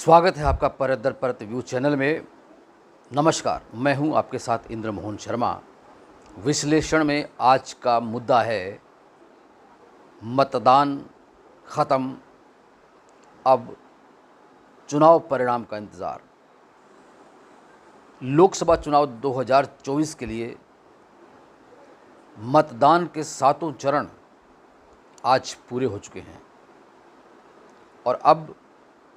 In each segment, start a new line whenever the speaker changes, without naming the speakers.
स्वागत है आपका परत दर परत व्यू चैनल में। नमस्कार, मैं हूं आपके साथ इंद्र मोहन शर्मा। विश्लेषण में आज का मुद्दा है मतदान ख़त्म, अब चुनाव परिणाम का इंतज़ार। लोकसभा चुनाव 2024 के लिए मतदान के 7 चरण आज पूरे हो चुके हैं और अब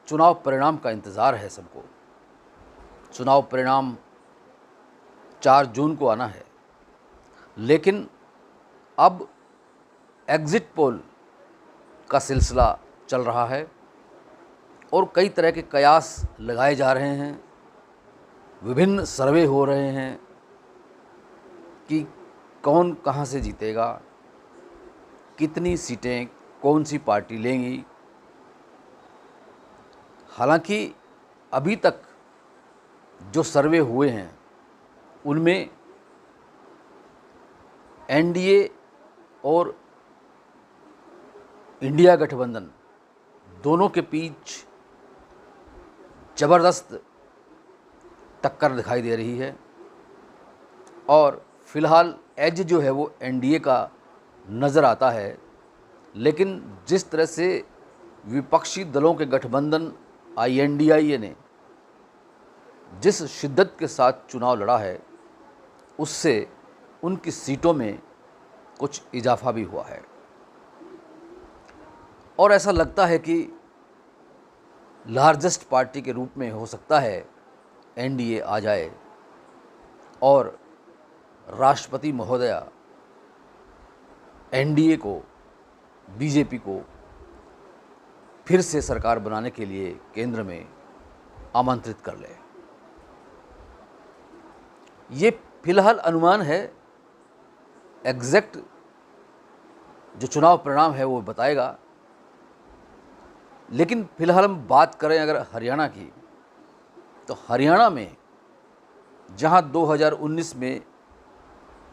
चुनाव परिणाम का इंतज़ार है सबको। चुनाव परिणाम 4 जून को आना है, लेकिन अब एग्ज़िट पोल का सिलसिला चल रहा है और कई तरह के कयास लगाए जा रहे हैं। विभिन्न सर्वे हो रहे हैं कि कौन कहां से जीतेगा, कितनी सीटें कौन सी पार्टी लेंगी। हालांकि अभी तक जो सर्वे हुए हैं उनमें एनडीए और इंडिया गठबंधन दोनों के बीच ज़बरदस्त टक्कर दिखाई दे रही है और फिलहाल एज जो है वो एनडीए का नज़र आता है। लेकिन जिस तरह से विपक्षी दलों के गठबंधन INDIA ने जिस शिद्दत के साथ चुनाव लड़ा है, उससे उनकी सीटों में कुछ इजाफा भी हुआ है और ऐसा लगता है कि लार्जेस्ट पार्टी के रूप में हो सकता है एनडीए आ जाए और राष्ट्रपति महोदया एनडीए को, बीजेपी को फिर से सरकार बनाने के लिए केंद्र में आमंत्रित कर ले। ये फिलहाल अनुमान है, एग्जैक्ट जो चुनाव परिणाम है वो बताएगा। लेकिन फिलहाल हम बात करें अगर हरियाणा की, तो हरियाणा में जहां 2019 में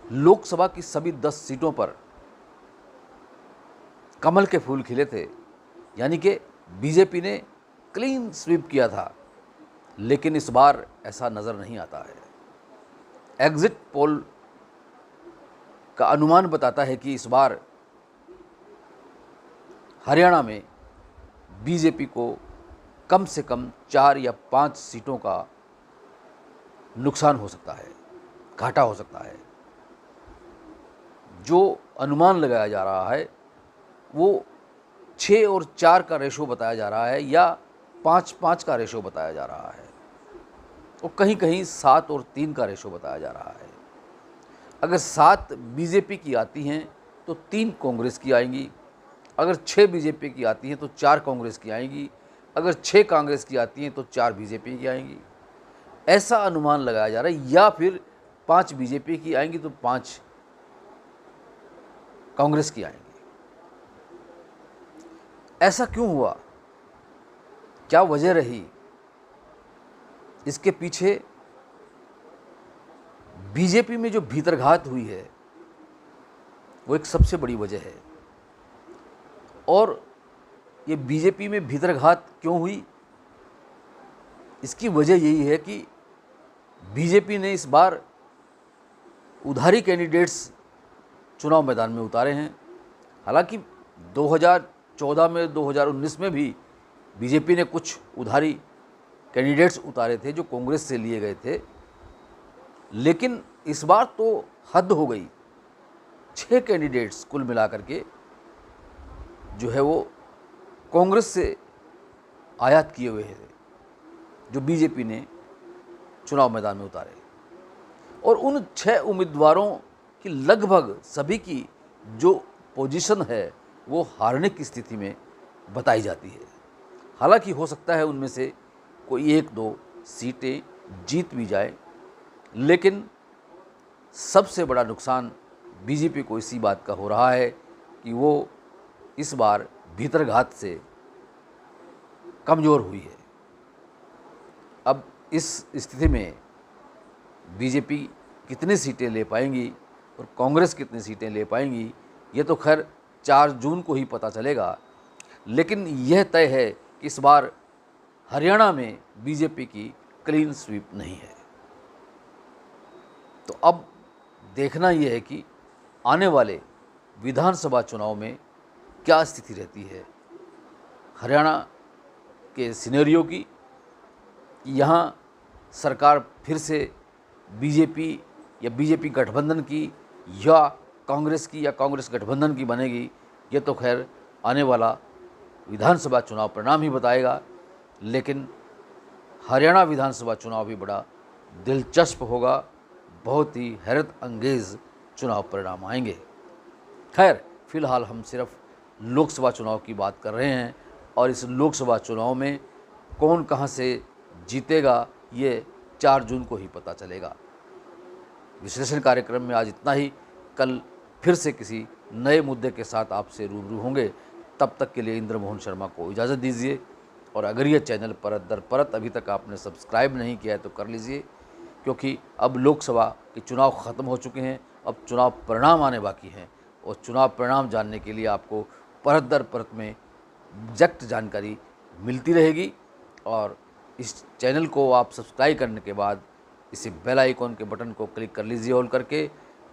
लोकसभा की सभी 10 सीटों पर कमल के फूल खिले थे, यानी कि बीजेपी ने क्लीन स्वीप किया था, लेकिन इस बार ऐसा नज़र नहीं आता है। एग्ज़िट पोल का अनुमान बताता है कि इस बार हरियाणा में बीजेपी को कम से कम 4 या 5 सीटों का नुकसान हो सकता है, घाटा हो सकता है। जो अनुमान लगाया जा रहा है वो 6 और 4 का रेशो बताया जा रहा है या 5-5 का रेशो बताया जा रहा है और कहीं कहीं 7 और 3 का रेशो बताया जा रहा है। अगर 7 बीजेपी की आती हैं तो 3 कांग्रेस की आएंगी, अगर 6 बीजेपी की आती हैं तो 4 कांग्रेस की आएंगी, अगर 6 कांग्रेस की आती हैं तो 4 बीजेपी की आएंगी। ऐसा अनुमान लगाया जा रहा है। या फिर 5 बीजेपी की आएंगी तो 5 कांग्रेस की आएंगी। ऐसा क्यों हुआ, क्या वजह रही? इसके पीछे बीजेपी में जो भीतरघात हुई है वो एक सबसे बड़ी वजह है। और ये बीजेपी में भीतरघात क्यों हुई, इसकी वजह यही है कि बीजेपी ने इस बार उधारी कैंडिडेट्स चुनाव मैदान में उतारे हैं। हालांकि 2014 में, 2019 में भी बीजेपी ने कुछ उधारी कैंडिडेट्स उतारे थे जो कांग्रेस से लिए गए थे, लेकिन इस बार तो हद हो गई। 6 कैंडिडेट्स कुल मिलाकर के जो है वो कांग्रेस से आयात किए हुए थे जो बीजेपी ने चुनाव मैदान में उतारे। और उन 6 उम्मीदवारों की लगभग सभी की जो पोजीशन है वो हारने की स्थिति में बताई जाती है। हालांकि हो सकता है उनमें से कोई 1-2 सीटें जीत भी जाए, लेकिन सबसे बड़ा नुकसान बीजेपी को इसी बात का हो रहा है कि वो इस बार भीतरघात से कमज़ोर हुई है। अब इस स्थिति में बीजेपी कितनी सीटें ले पाएंगी और कांग्रेस कितनी सीटें ले पाएंगी, ये तो खैर 4 जून को ही पता चलेगा। लेकिन यह तय है कि इस बार हरियाणा में बीजेपी की क्लीन स्वीप नहीं है। तो अब देखना यह है कि आने वाले विधानसभा चुनाव में क्या स्थिति रहती है हरियाणा के सिनेरियो की। यहाँ सरकार फिर से बीजेपी या बीजेपी गठबंधन की या कांग्रेस की या कांग्रेस गठबंधन की बनेगी, ये तो खैर आने वाला विधानसभा चुनाव परिणाम ही बताएगा। लेकिन हरियाणा विधानसभा चुनाव भी बड़ा दिलचस्प होगा, बहुत ही हैरत अंगेज़ चुनाव परिणाम आएंगे। खैर फिलहाल हम सिर्फ लोकसभा चुनाव की बात कर रहे हैं और इस लोकसभा चुनाव में कौन कहां से जीतेगा ये 4 जून को ही पता चलेगा। विश्लेषण कार्यक्रम में आज इतना ही। कल फिर से किसी नए मुद्दे के साथ आपसे रूबरू होंगे। तब तक के लिए इंद्र मोहन शर्मा को इजाज़त दीजिए। और अगर ये चैनल परत दर परत अभी तक आपने सब्सक्राइब नहीं किया है तो कर लीजिए, क्योंकि अब लोकसभा के चुनाव ख़त्म हो चुके हैं, अब चुनाव परिणाम आने बाकी हैं और चुनाव परिणाम जानने के लिए आपको परत दर परत में एग्जैक्ट जानकारी मिलती रहेगी। और इस चैनल को आप सब्सक्राइब करने के बाद इसे बेल आइकॉन के बटन को क्लिक कर लीजिए ऑल करके,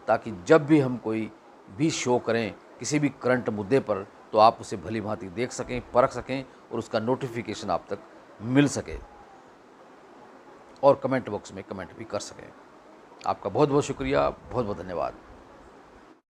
ताकि जब भी हम कोई भी शो करें किसी भी करंट मुद्दे पर तो आप उसे भली भांति देख सकें, परख सकें और उसका नोटिफिकेशन आप तक मिल सके और कमेंट बॉक्स में कमेंट भी कर सकें। आपका बहुत बहुत शुक्रिया, बहुत बहुत धन्यवाद।